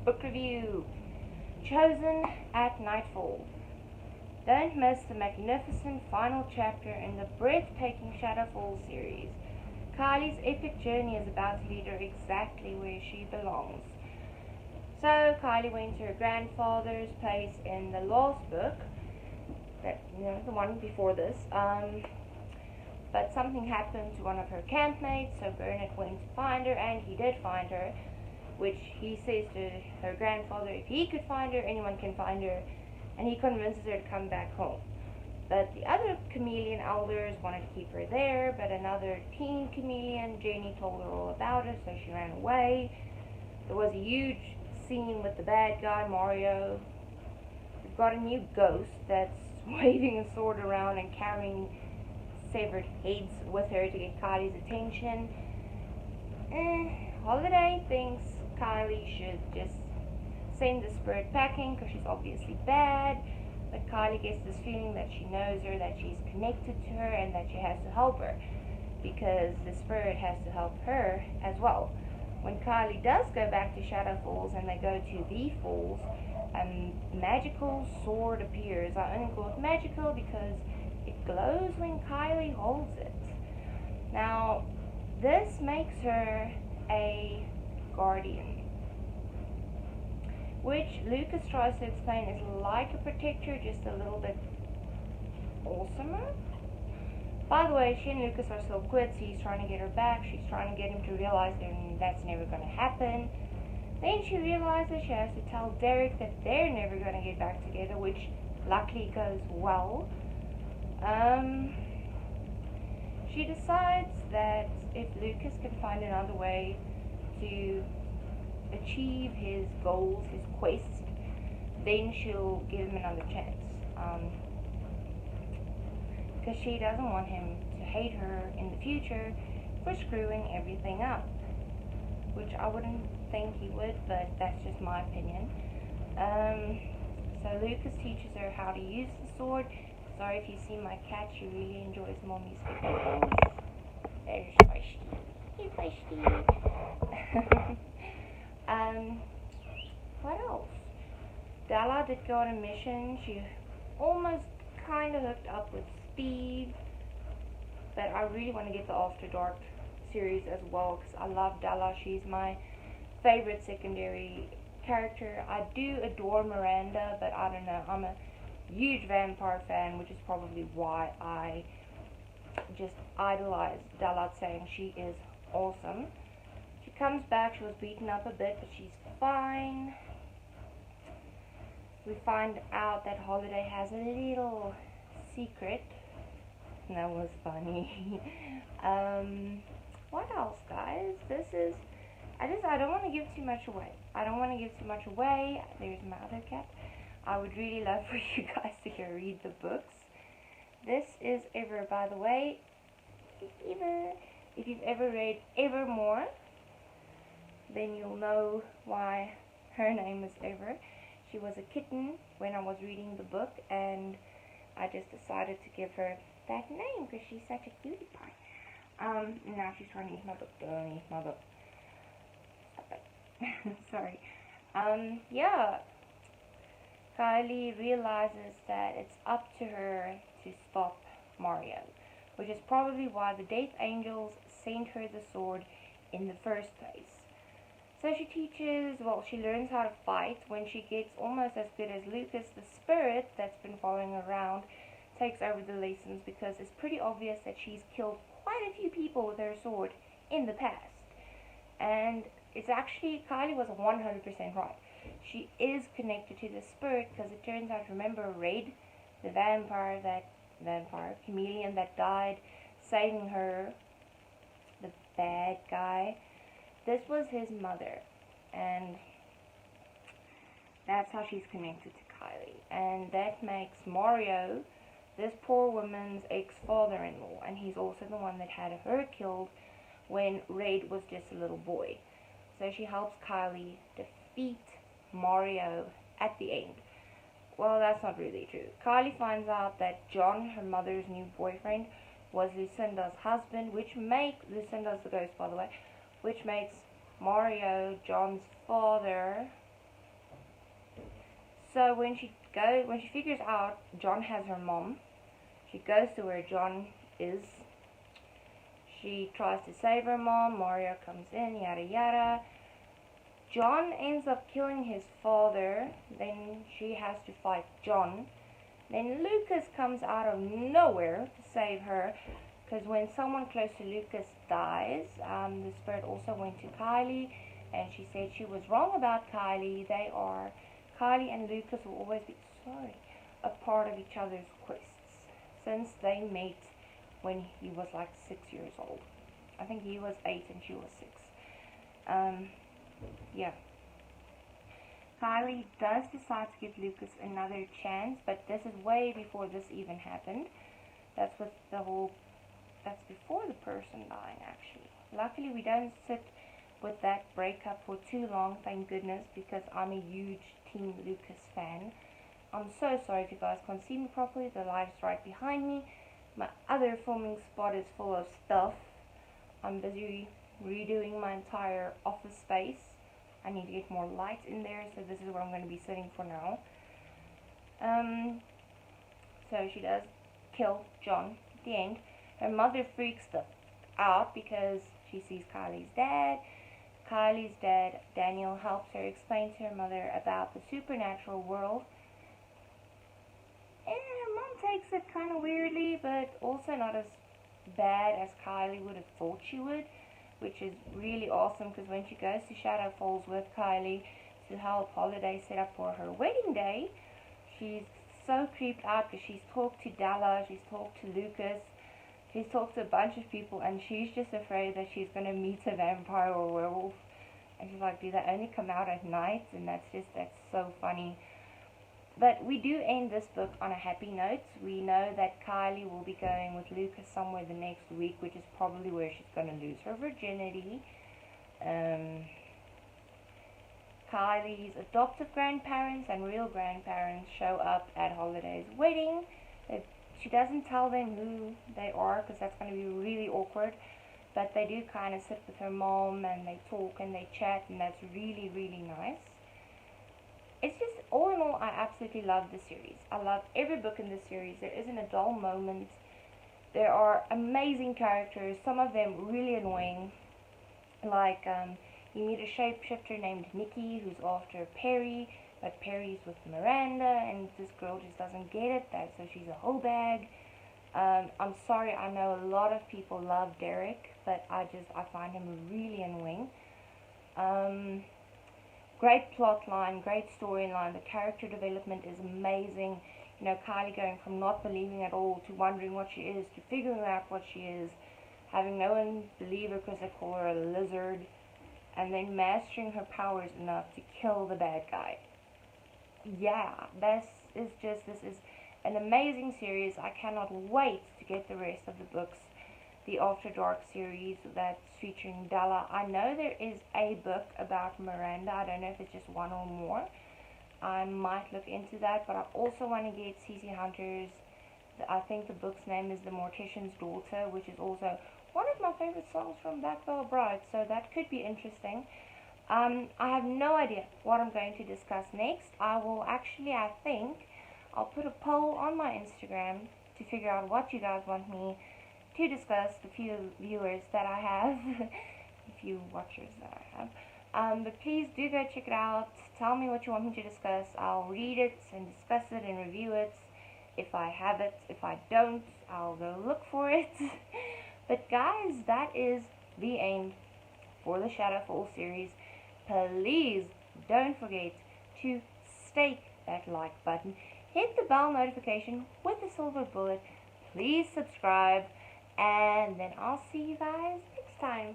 book review. Chosen at Nightfall. Don't miss the magnificent final chapter in the breathtaking Shadowfall series. Kylie's epic journey is about to lead her exactly where she belongs. So Kylie went to her grandfather's place in the last book, the one before this. But something happened to one of her campmates, so Bernard went to find her, and he did find her, which he says to her grandfather, if he could find her, anyone can find her, and he convinces her to come back home. But the other chameleon elders wanted to keep her there, but another teen chameleon, Jenny, told her all about it, so she ran away. There was a huge scene with the bad guy, Mario. We've got a new ghost that's waving a sword around and carrying severed heads with her to get Kylie's attention. Holiday thinks Kylie should just send the spirit packing because she's obviously bad, but Kylie gets this feeling that she knows her, that she's connected to her, and that she has to help her because the spirit has to help her as well. When Kylie does go back to Shadow Falls and they go to the falls, a magical sword appears. I only call it magical because it glows when Kylie holds it. Now, this makes her a guardian, which Lucas tries to explain is like a protector, just a little bit awesomer. By the way, she and Lucas are still quits. He's trying to get her back. She's trying to get him to realize that that's never going to happen. Then she realizes she has to tell Derek that they're never going to get back together, which luckily goes well. She decides that if Lucas can find another way to achieve his goals, his quest, then she'll give him another chance. Because she doesn't want him to hate her in the future for screwing everything up, which I wouldn't think he would, but that's just my opinion. So Lucas teaches her how to use the sword. Sorry if you see my cat, she really enjoys mommy's videos. There's Feisty. Hey Feisty. What else? Della did go on a mission. She almost kind of hooked up with Steve, but I really want to get the After Dark series as well because I love Della. She's my favorite secondary character. I do adore Miranda, but I don't know, I'm a huge vampire fan, which is probably why I just idolize Della, saying she is awesome. She comes back, she was beaten up a bit, but she's fine. We find out that Holiday has a little secret. That was funny. What else, guys? I don't want to give too much away. There's my other cat. I would really love for you guys to go read the books. This is Ever, by the way. If you've ever read Evermore, then you'll know why her name is Ever. She was a kitten when I was reading the book, and I just decided to give her that name because she's such a cutie pie. Now she's trying to eat my book. Don't eat my book. Stop it. Sorry. Yeah. Kylie realizes that it's up to her to stop Mario, which is probably why the Death Angels sent her the sword in the first place. So she learns how to fight. When she gets almost as good as Lucas, the spirit that's been following around takes over the lessons because it's pretty obvious that she's killed quite a few people with her sword in the past. And it's actually, Kylie was 100% right. She is connected to the spirit because it turns out, remember Red, the chameleon that died, saving her, the bad guy, this was his mother, and that's how she's connected to Kylie. And that makes Mario this poor woman's ex-father-in-law, and he's also the one that had her killed when Red was just a little boy. So she helps Kylie defeat Mario at the end. Well, that's not really true. Kylie finds out that John, her mother's new boyfriend, was Lucinda's husband, Lucinda's the ghost, by the way, which makes Mario John's father, So when she figures out John has her mom, she goes to where John is. She tries to save her mom. Mario comes in, yada yada. John ends up killing his father. Then she has to fight John. Then Lucas comes out of nowhere to save her, because when someone close to Lucas dies, the spirit also went to Kylie, and she said she was wrong about Kylie. Kylie and Lucas will always be, a part of each other's quests, since they met when he was like 6 years old. I think he was 8 and she was 6. Yeah. Kylie does decide to give Lucas another chance, but this is way before this even happened. That's before the person dying, actually. Luckily, we don't sit with that breakup for too long, thank goodness, because I'm a huge Team Lucas fan. I'm so sorry if you guys can't see me properly. The light's right behind me. My other filming spot is full of stuff. I'm busy redoing my entire office space. I need to get more light in there, so this is where I'm going to be sitting for now. So she does kill John at the end. Her mother freaks out because she sees Kylie's dad. Kylie's dad, Daniel, helps her explain to her mother about the supernatural world. And her mom takes it kind of weirdly, but also not as bad as Kylie would have thought she would, which is really awesome, because when she goes to Shadow Falls with Kylie to help Holiday set up for her wedding day, she's so creeped out because she's talked to Della, she's talked to Lucas, she's talked to a bunch of people, and she's just afraid that she's going to meet a vampire or werewolf. And she's like, do they only come out at night? And that's so funny. But we do end this book on a happy note. We know that Kylie will be going with Lucas somewhere the next week, which is probably where she's going to lose her virginity. Kylie's adoptive grandparents and real grandparents show up at Holiday's wedding. She doesn't tell them who they are, because that's going to be really awkward. But they do kind of sit with her mom, and they talk and they chat, and that's really, really nice. It's just, all in all, I absolutely love the series. I love every book in the series. There isn't a dull moment. There are amazing characters, some of them really annoying. Like, you meet a shapeshifter named Nikki who's after Perry, but Perry's with Miranda, and this girl just doesn't get it, so she's a hoe bag. I'm sorry, I know a lot of people love Derek, but I find him really annoying. Great plot line, great storyline, the character development is amazing. You know, Kylie going from not believing at all to wondering what she is, to figuring out what she is, having no one believe her because they call her a lizard, and then mastering her powers enough to kill the bad guy. Yeah, this is an amazing series. I cannot wait to get the rest of the books. The After Dark series that's featuring Della. I know there is a book about Miranda. I don't know if it's just one or more. I might look into that, but I also want to get CC Hunter's, I think the book's name is The Mortician's Daughter, which is also one of my favorite songs from Black Veil Bride, so that could be interesting. I have no idea what I'm going to discuss next. I think I'll put a poll on my Instagram to figure out what you guys want me to discuss, the few viewers that I have, the few watchers that I have. But please do go check it out. Tell me what you want me to discuss. I'll read it and discuss it and review it if I have it. If I don't, I'll go look for it. But guys, that is the end for the Shadow Falls series. Please don't forget to stake that like button. Hit the bell notification with the silver bullet. Please subscribe. And then I'll see you guys next time.